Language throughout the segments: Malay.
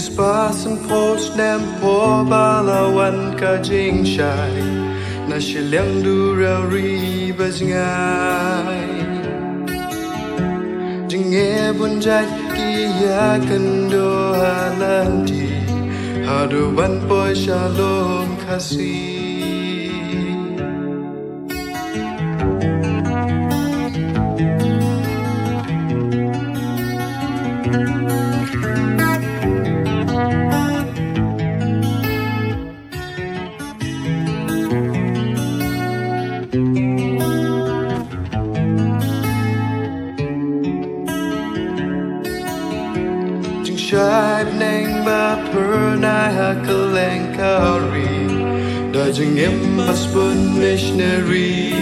Shispah sanphew snem balawan ka jing shai na shiliang du ri bazngai jing bun jai ki ya kando halanti hadu ban boy shalom kasi Shai neng ba per nai ha kaleng kauri da jeng em bas bun missionary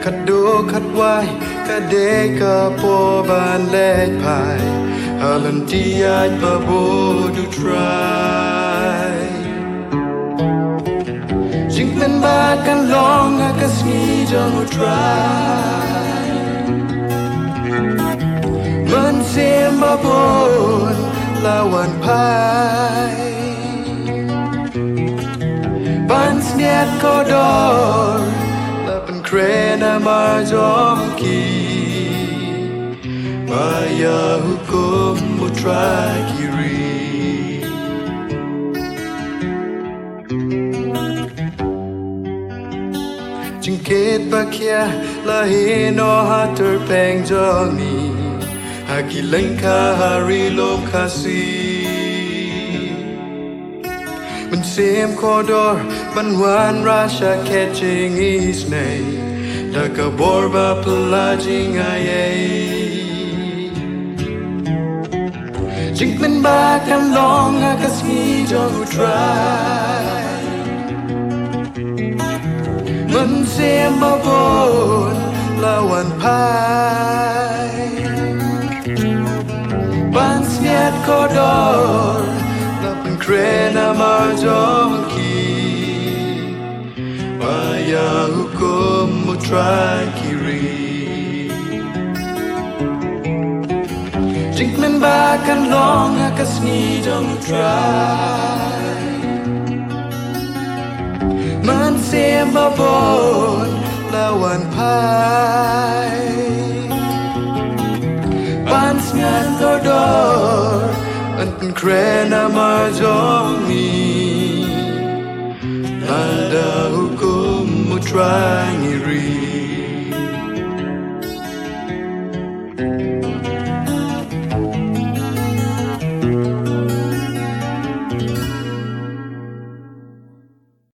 kat do kat wai ka de ka po ban lek pai halan ti ai ba bo du try jing pen ba kan long ka sni jong tryมันเสียมบ่บนละวันพายบันเสนียดก็ดอร์ละเป็นเครนามาจอมกีมายาหุกุมบุตรากิรีจึงเกตปะเคียละเฮโนฮาเตอร์แปงจอมีHaki lengka hari lokasi Mensim kodor banwan rasa catching is name Daka borba pelajing ayai Jing men bakan long akas ngijong try Mensim babon lawan pai Ban sniat kodor Lapan krena marjongki Maya hukum mutra kiri Jing men bakan long akas ni jong try Man sem babon lawan pai Pansngan kodor Anten krena marjong ni